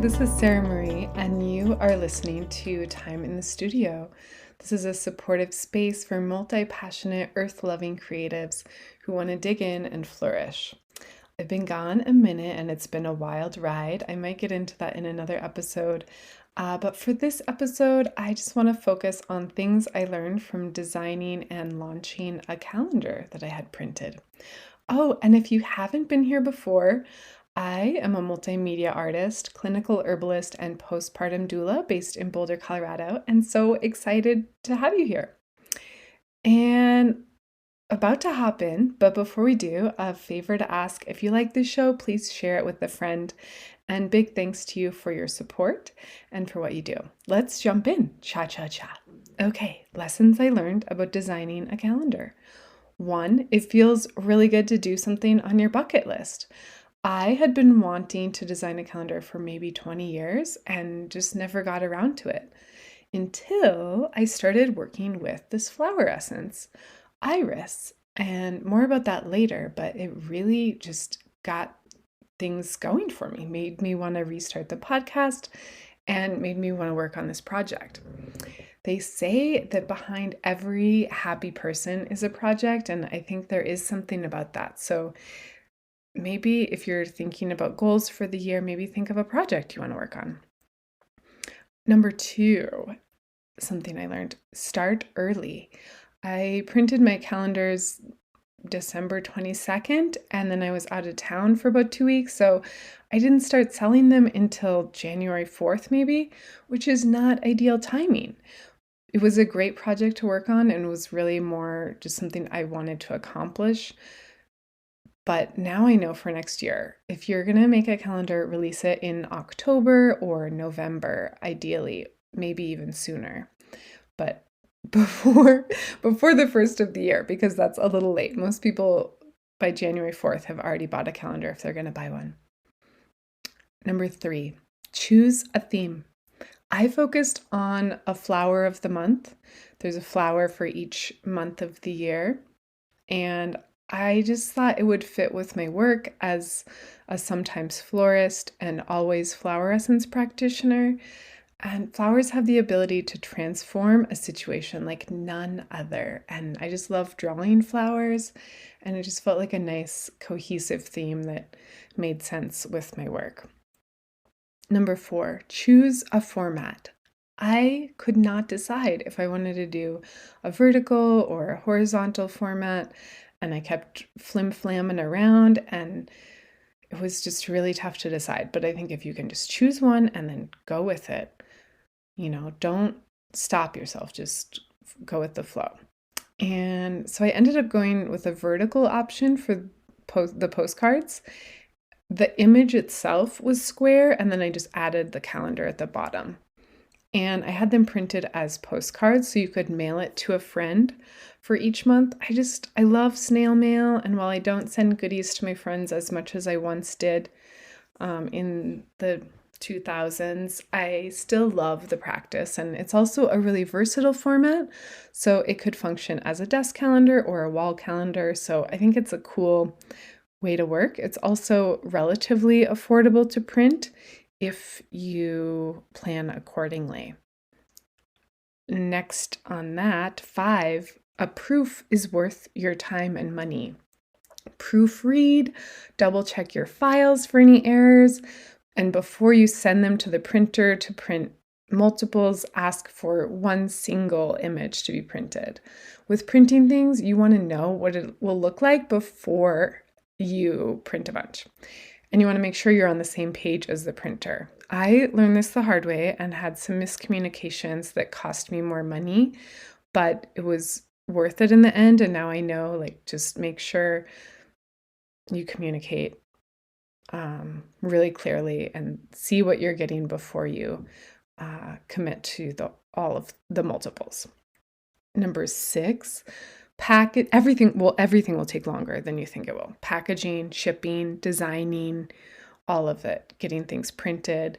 this is Sarah Marie, and you are listening to Time in the Studio. This is a supportive space for multi-passionate, earth-loving creatives who want to dig in and flourish. I've been gone a minute and it's been a wild ride. I might get into that in another episode. But for this episode, I just want to focus on things I learned from designing and launching a calendar that I had printed. Oh, and if you haven't been here before, I am a multimedia artist, clinical herbalist, and postpartum doula based in Boulder, Colorado, and so excited to have you here. And about to hop in, but before we do, a favor to ask: if you like this show, please share it with a friend. And big thanks to you for your support and for what you do. Let's jump in. Cha-cha-cha. Okay, lessons I learned about designing a calendar. 1, it feels really good to do something on your bucket list. I had been wanting to design a calendar for maybe 20 years and just never got around to it until I started working with this flower essence, Iris. And more about that later, but it really just got things going for me, made me want to restart the podcast and made me want to work on this project. They say that behind every happy person is a project, and I think there is something about that. So maybe if you're thinking about goals for the year, maybe think of a project you want to work on. Number 2, something I learned: start early. I printed my calendars December 22nd, and then I was out of town for about 2 weeks, so I didn't start selling them until January 4th maybe, which is not ideal timing. It was a great project to work on and was really more just something I wanted to accomplish. But now I know for next year, if you're going to make a calendar, release it in October or November, ideally, maybe even sooner. But before the first of the year, because that's a little late. Most people by January 4th have already bought a calendar if they're going to buy one. Number 3, choose a theme. I focused on a flower of the month. There's a flower for each month of the year, and I just thought it would fit with my work as a sometimes florist and always flower essence practitioner. And flowers have the ability to transform a situation like none other. And I just love drawing flowers, and it just felt like a nice cohesive theme that made sense with my work. Number 4, choose a format. I could not decide if I wanted to do a vertical or a horizontal format, and I kept flim-flamming around, and it was just really tough to decide. But I think if you can just choose one and then go with it, don't stop yourself, just go with the flow. And so I ended up going with a vertical option for the postcards. The image itself was square, and then I just added the calendar at the bottom. And I had them printed as postcards so you could mail it to a friend for each month. I love snail mail, and while I don't send goodies to my friends as much as I once did in the 2000s, I still love the practice, and it's also a really versatile format, so it could function as a desk calendar or a wall calendar. So I think it's a cool way to work. It's also relatively affordable to print if you plan accordingly. Next on that, 5, a proof is worth your time and money. Proofread, double check your files for any errors, and before you send them to the printer to print multiples, ask for one single image to be printed. With printing things, you want to know what it will look like before you print a bunch. And you want to make sure you're on the same page as the printer. I learned this the hard way and had some miscommunications that cost me more money, but it was worth it in the end. And now I know, just make sure you communicate really clearly and see what you're getting before you commit to all of the multiples. Number 6, everything will take longer than you think it will. Packaging, shipping, designing, all of it, getting things printed.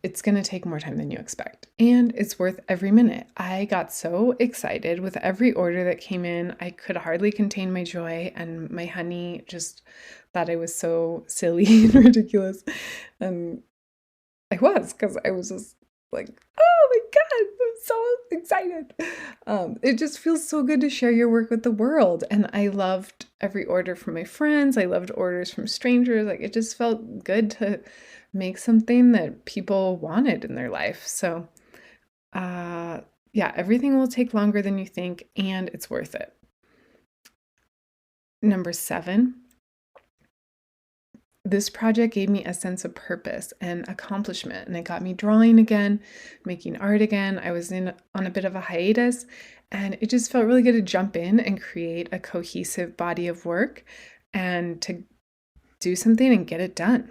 It's going to take more time than you expect, and it's worth every minute. I got so excited with every order that came in. I could hardly contain my joy, and my honey just thought I was so silly and ridiculous. I was, because I was just like, oh my God, I'm so excited. It just feels so good to share your work with the world. And I loved every order from my friends. I loved orders from strangers. Like, it just felt good to make something that people wanted in their life. So, yeah, everything will take longer than you think, and it's worth it. Number 7, this project gave me a sense of purpose and accomplishment, and it got me drawing again, making art again. I was on a bit of a hiatus, and it just felt really good to jump in and create a cohesive body of work and to do something and get it done.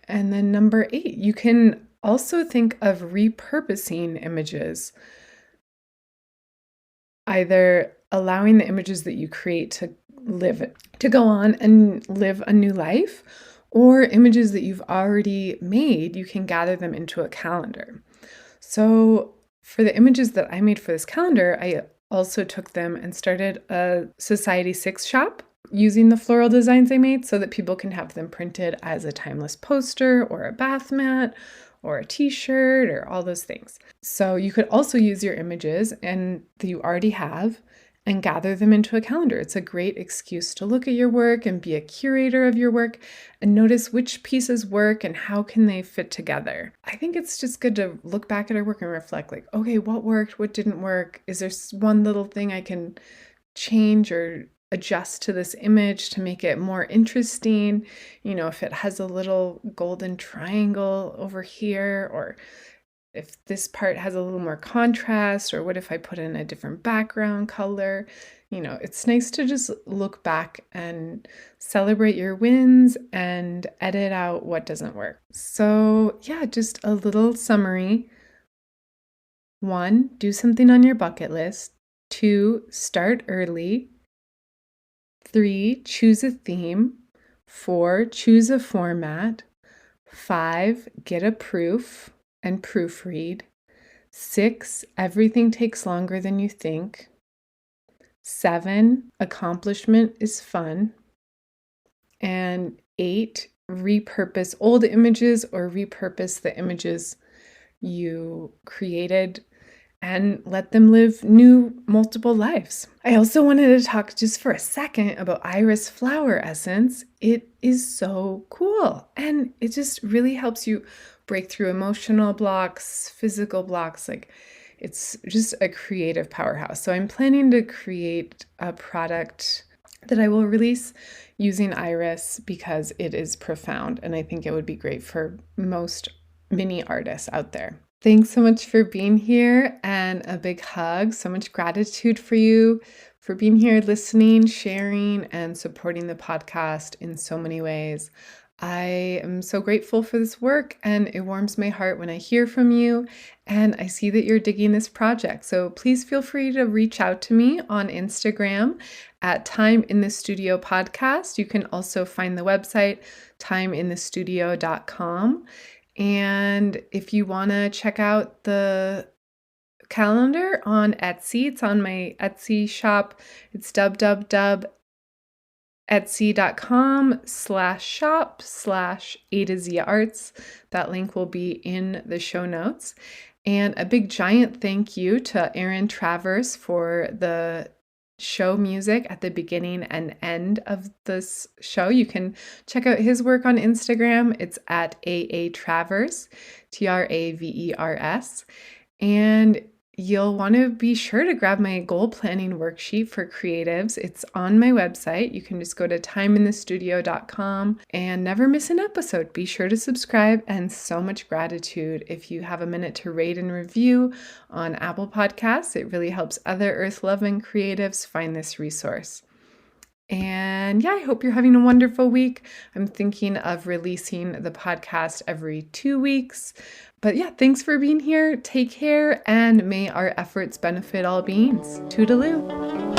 And then number 8, you can also think of repurposing images, either allowing the images that you create to go on and live a new life, or images that you've already made, you can gather them into a calendar. So for the images that I made for this calendar, I also took them and started a Society 6 shop using the floral designs I made so that people can have them printed as a timeless poster or a bath mat or a t-shirt or all those things. So you could also use your images and that you already have and gather them into a calendar. It's a great excuse to look at your work and be a curator of your work and notice which pieces work and how can they fit together. I think it's just good to look back at our work and reflect, like, okay, what worked, what didn't work? Is there one little thing I can change or adjust to this image to make it more interesting? You know, if it has a little golden triangle over here, or if this part has a little more contrast, or what if I put in a different background color? You know, it's nice to just look back and celebrate your wins and edit out what doesn't work. So yeah, just a little summary. 1, do something on your bucket list. 2, start early. 3, choose a theme. 4, choose a format. 5, get a proof and proofread. 6, everything takes longer than you think. 7, accomplishment is fun. And 8, repurpose old images or repurpose the images you created and let them live new multiple lives. I also wanted to talk just for a second about Iris Flower Essence. It is so cool, and it just really helps you break through emotional blocks, physical blocks. Like, it's just a creative powerhouse. So I'm planning to create a product that I will release using Iris because it is profound, and I think it would be great for most mini artists out there. Thanks so much for being here, and a big hug. So much gratitude for you for being here, listening, sharing, and supporting the podcast in so many ways. I am so grateful for this work, and it warms my heart when I hear from you and I see that you're digging this project. So please feel free to reach out to me on Instagram at Thyme in the Studio Podcast. You can also find the website thymeinthestudio.com. And if you want to check out the calendar on Etsy, it's on my Etsy shop. It's www.etsy.com/shop/A to Z Arts. That link will be in the show notes. And a big giant thank you to Aaron Travers for the show music at the beginning and end of this show. You can check out his work on Instagram. It's at AATravers, Travers. And you'll want to be sure to grab my goal planning worksheet for creatives. It's on my website. You can just go to thymeinthestudio.com and never miss an episode. Be sure to subscribe, and so much gratitude if you have a minute to rate and review on Apple Podcasts. It really helps other earth-loving creatives find this resource. And yeah, I hope you're having a wonderful week. I'm thinking of releasing the podcast every 2 weeks. But yeah, thanks for being here. Take care, and may our efforts benefit all beings. Toodaloo.